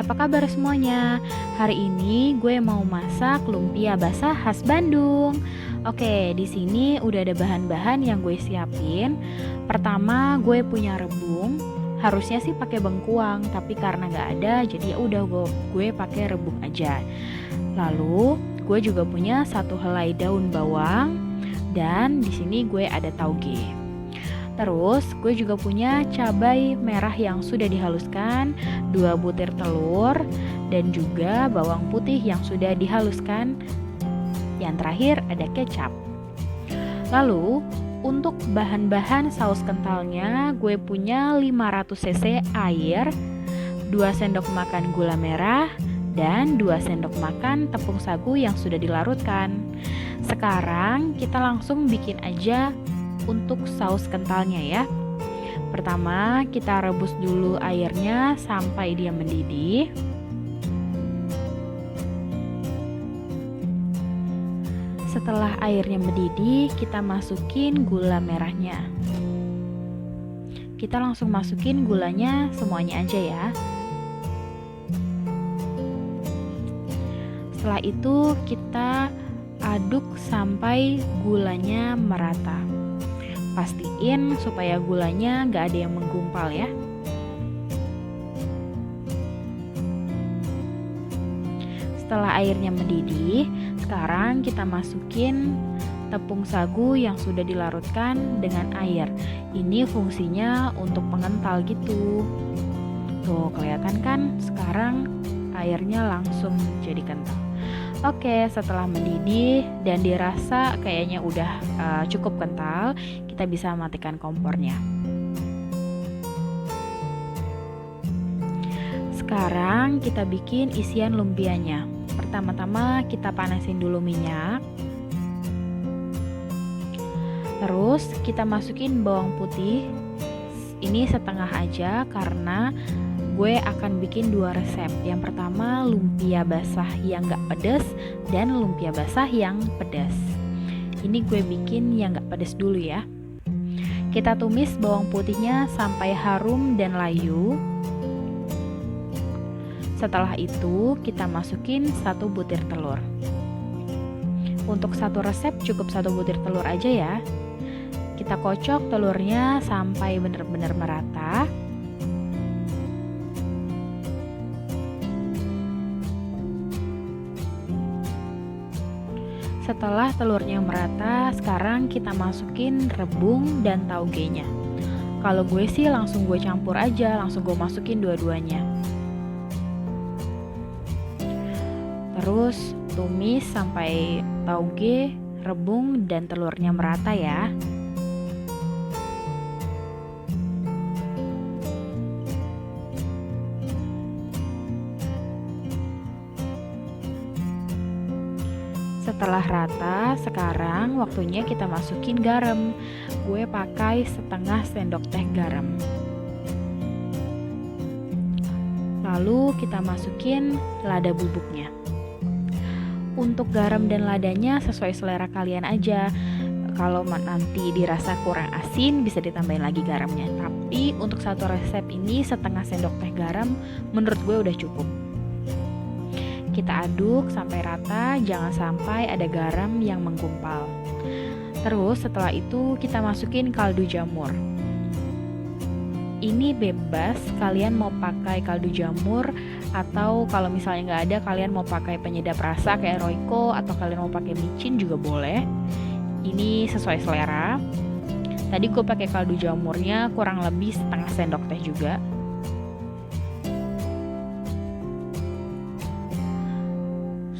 apa kabar semuanya? Hari ini gue mau masak lumpia basah khas Bandung. Oke, di sini udah ada bahan-bahan yang gue siapin. Pertama, gue punya rebung. Harusnya sih pakai bengkuang, tapi karena nggak ada, jadi ya udah gue pakai rebung aja. Lalu, gue juga punya satu helai daun bawang dan di sini gue ada tauge. Terus gue juga punya cabai merah yang sudah dihaluskan, 2 butir telur, dan juga bawang putih yang sudah dihaluskan. Yang terakhir ada kecap. Lalu untuk bahan-bahan saus kentalnya gue punya 500 cc air, 2 sendok makan gula merah, dan 2 sendok makan tepung sagu yang sudah dilarutkan. Sekarang kita langsung bikin aja untuk saus kentalnya ya. Pertama, kita rebus dulu airnya sampai dia mendidih. Setelah airnya mendidih, kita masukin gula merahnya. Kita langsung masukin gulanya semuanya aja ya. Setelah itu kita aduk sampai gulanya merata. Pastiin supaya gulanya nggak ada yang menggumpal ya. Setelah airnya mendidih, sekarang kita masukin tepung sagu yang sudah dilarutkan dengan air. Ini fungsinya untuk pengental gitu. Tuh, kelihatan kan? Sekarang airnya langsung jadi kental. Oke, setelah mendidih dan dirasa kayaknya udah cukup kental, kita bisa matikan kompornya. Sekarang kita bikin isian lumpianya. Pertama-tama kita panasin dulu minyak. Terus kita masukin bawang putih. Ini setengah aja karena gue akan bikin 2 resep. Yang pertama lumpia basah yang gak pedas dan lumpia basah yang pedas. Ini gue bikin yang gak pedas dulu ya. Kita tumis bawang putihnya sampai harum dan layu. Setelah itu kita masukin 1 butir telur. Untuk satu resep cukup 1 butir telur aja ya. Kita kocok telurnya sampai benar-benar merata. Setelah telurnya merata, sekarang kita masukin rebung dan taugenya. Kalau gue sih langsung gue campur aja, langsung gue masukin dua-duanya. Terus tumis sampai tauge, rebung, dan telurnya merata ya. Setelah rata, sekarang waktunya kita masukin garam. Gue pakai setengah sendok teh garam. Lalu kita masukin lada bubuknya. Untuk garam dan ladanya sesuai selera kalian aja. Kalau nanti dirasa kurang asin bisa ditambahin lagi garamnya. Tapi untuk satu resep ini setengah sendok teh garam menurut gue udah cukup. Kita aduk sampai rata, jangan sampai ada garam yang menggumpal. Terus setelah itu kita masukin kaldu jamur. Ini bebas, kalian mau pakai kaldu jamur atau kalau misalnya nggak ada kalian mau pakai penyedap rasa kayak Royco atau kalian mau pakai micin juga boleh. Ini sesuai selera. Tadi gue pakai kaldu jamurnya kurang lebih setengah sendok teh juga.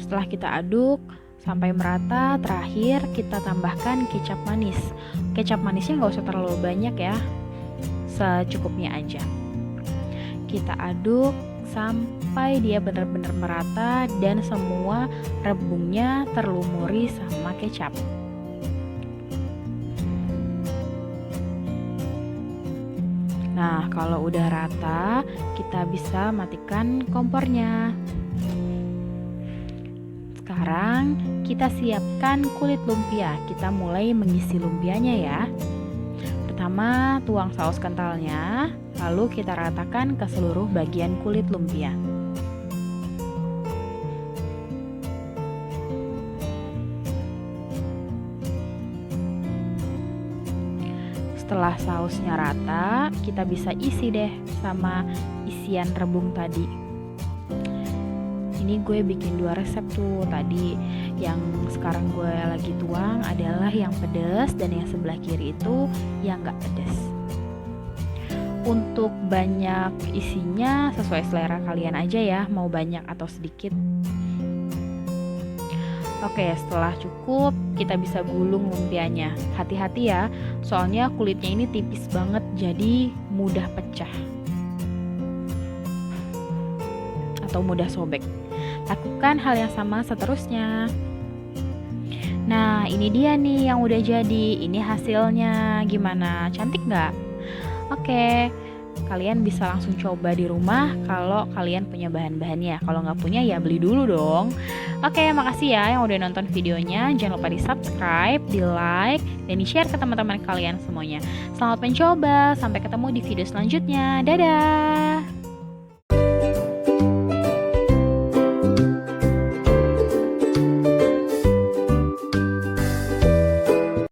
Setelah kita aduk sampai merata, terakhir kita tambahkan kecap manis. Kecap manisnya nggak usah terlalu banyak ya, secukupnya aja. Kita aduk sampai dia benar-benar merata dan semua rebungnya terlumuri sama kecap. Nah, kalau udah rata, kita bisa matikan kompornya. Sekarang kita siapkan kulit lumpia. Kita mulai mengisi lumpianya ya. Pertama, tuang saus kentalnya, lalu kita ratakan ke seluruh bagian kulit lumpia. Setelah sausnya rata, kita bisa isi deh sama isian rebung tadi. Ini gue bikin 2 resep tuh. Tadi yang sekarang gue lagi tuang adalah yang pedas, dan yang sebelah kiri itu yang gak pedas. Untuk banyak isinya sesuai selera kalian aja ya, mau banyak atau sedikit. Oke, setelah cukup kita bisa gulung lumpianya. Hati-hati ya, soalnya kulitnya ini tipis banget, jadi mudah pecah atau mudah sobek. Lakukan hal yang sama seterusnya. Nah, ini dia nih yang udah jadi. Ini hasilnya. Gimana? Cantik nggak? Oke, kalian bisa langsung coba di rumah kalau kalian punya bahan-bahannya. Kalau nggak punya ya beli dulu dong. Oke, makasih ya yang udah nonton videonya. Jangan lupa di subscribe, di like, dan di share ke teman-teman kalian semuanya. Selamat mencoba. Sampai ketemu di video selanjutnya. Dadah!